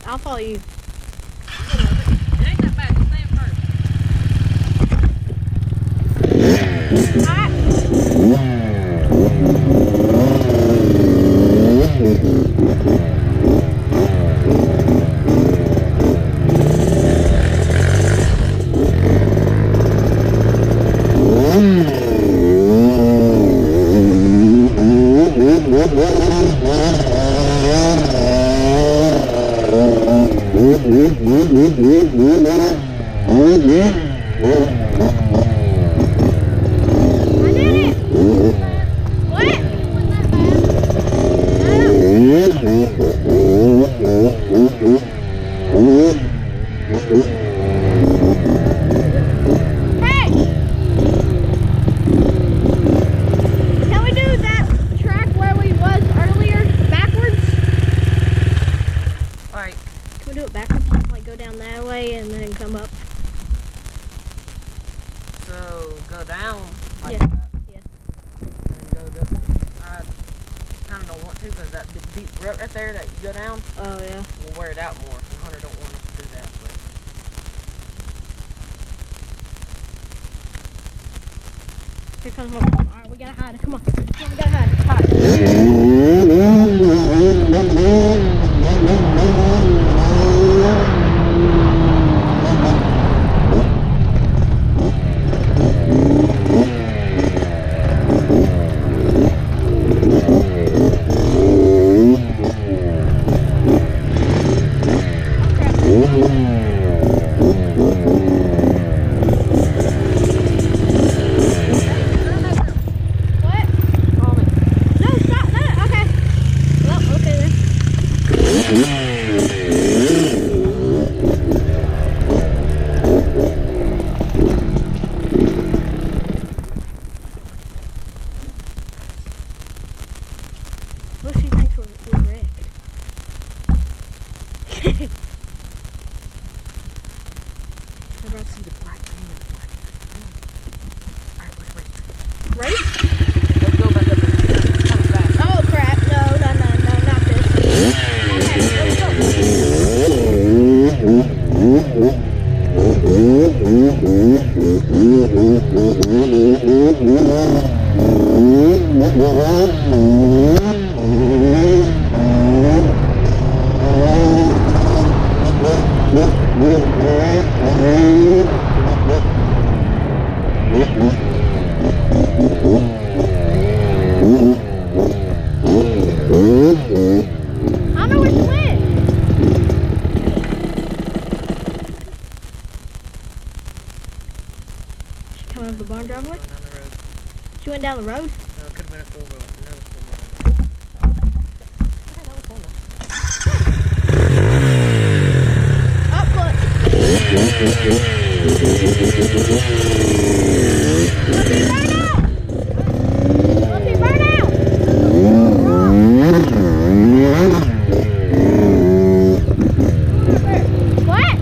I'll follow you. It ain't that bad. Just stay in first. Go down like that. Yeah. And go this way. I kind of don't want to because that deep rut right there that you go down. Oh yeah. We'll wear it out more. The hunter don't want us to do that. But Here comes one. Alright, we gotta hide. Come on. Come on, we gotta hide. Hide. Well, she thinks we're wrecked. everybody see the black thing. Alright, wait. Ready? Let's go back up there. Come back. Oh crap! No, not this. Okay, let's go. I know where she went. She coming up the barn driveway? Down the road. She went down the road? No, it could have been a full road. Another full road. Up close. Let me burn out! What?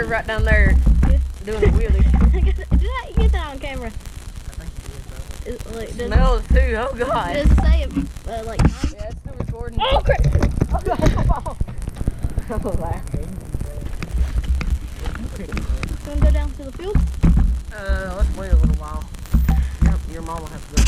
Right down there doing a wheelie. Get that on camera. I think you did, Like, though. Smells too, oh god. Does it say like Yeah, it's still recording. Oh crap! I'm laughing. Wanna go down to the field? Let's wait a little while. Your mom will have to go.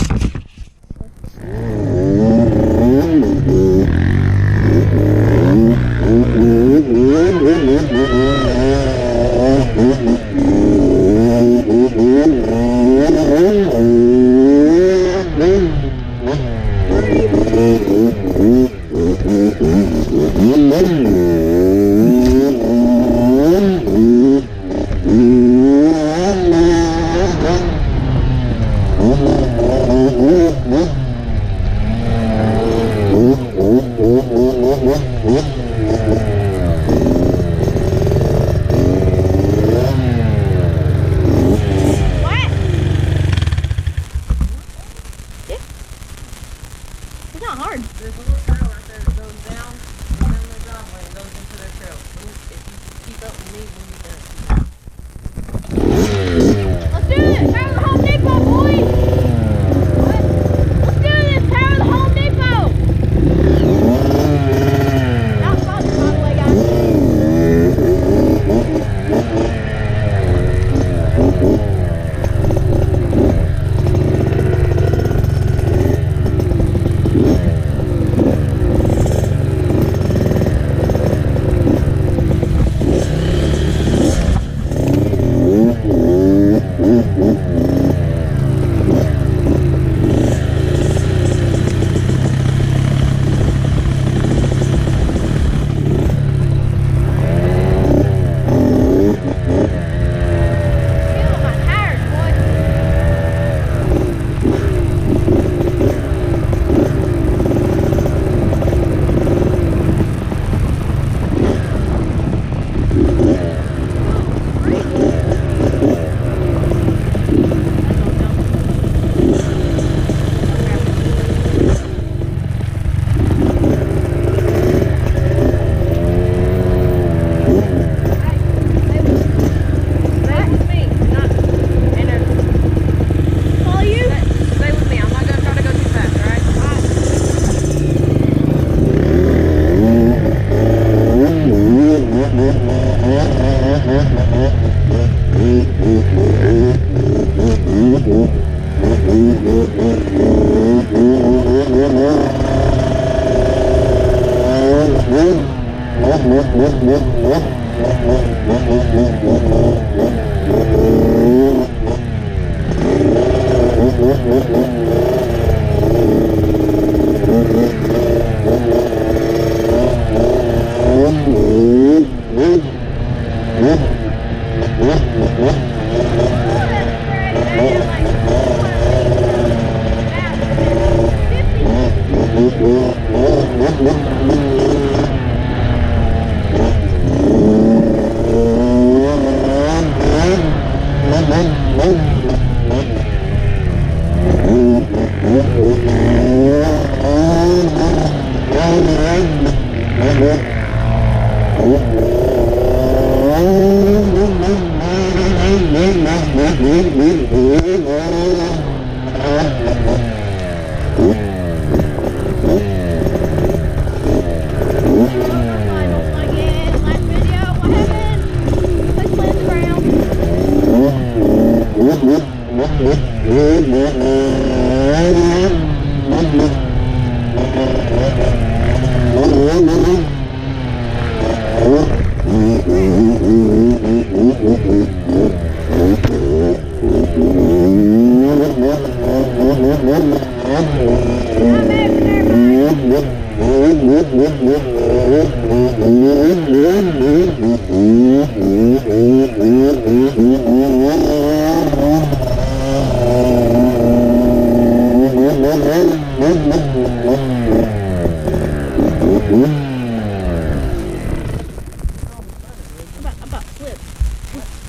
About flip.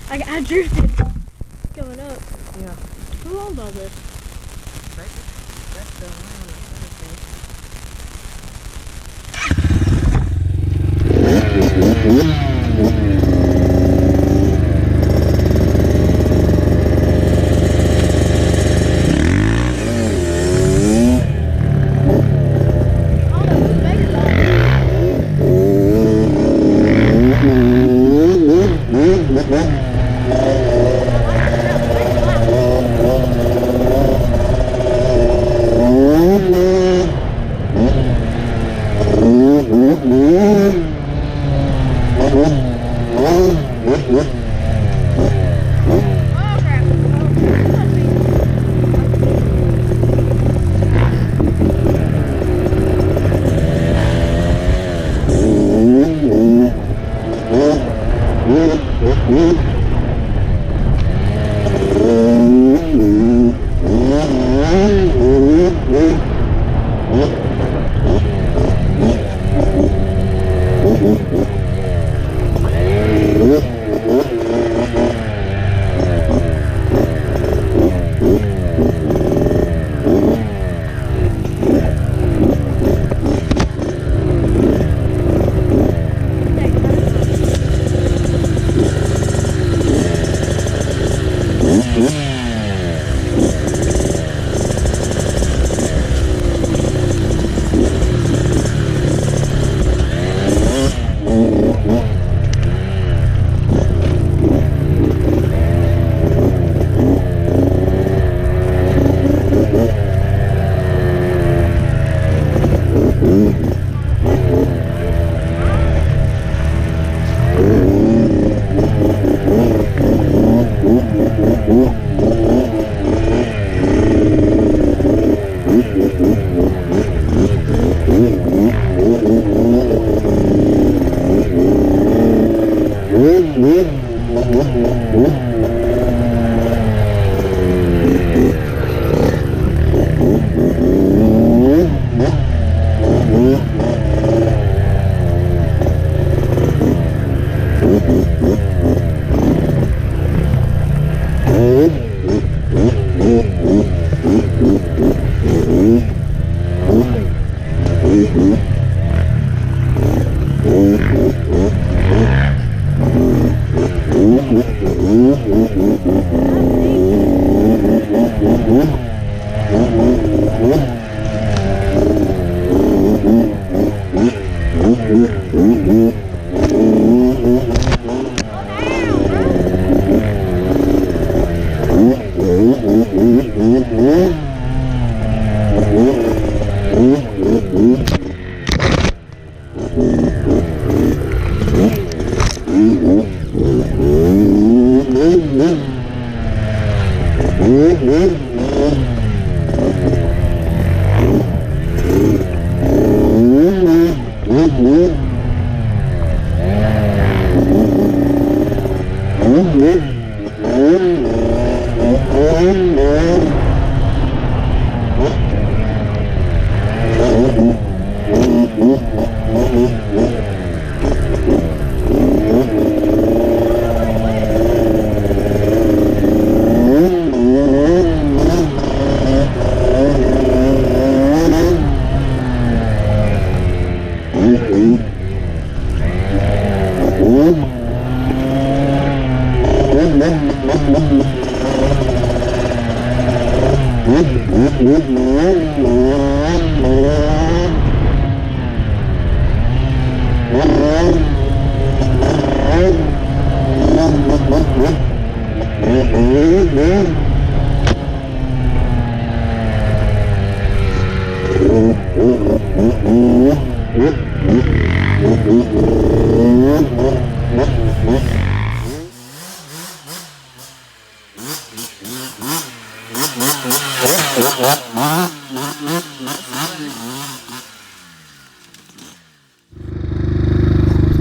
I drifted. Going up. Yeah. Who owns all this? That's the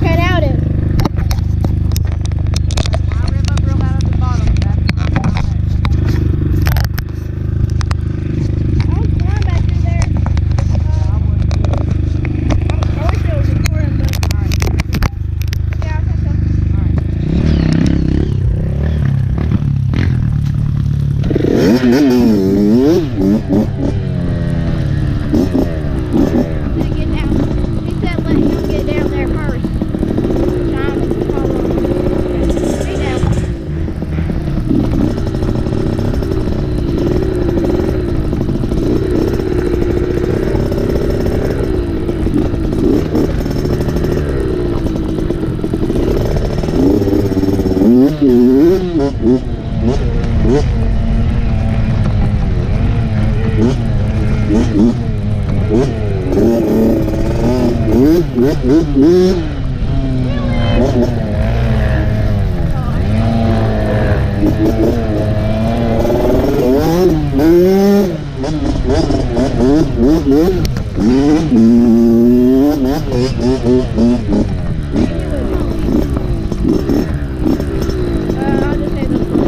Get out it. Oh, come on back through there. I wish it was recording, but yeah, I think so. To get down. He said let him get down there first. Trying to follow him. Stay down. I'll just say this one.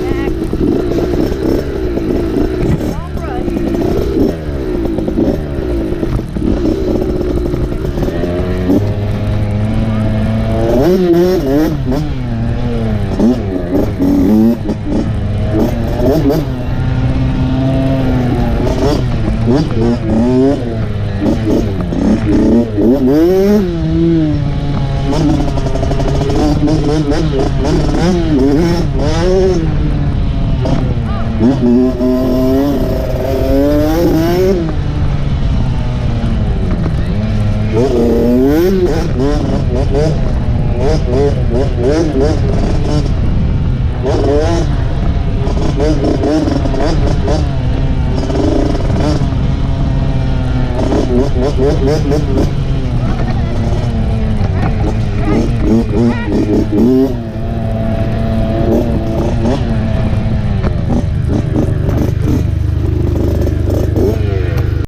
Back. Long rush.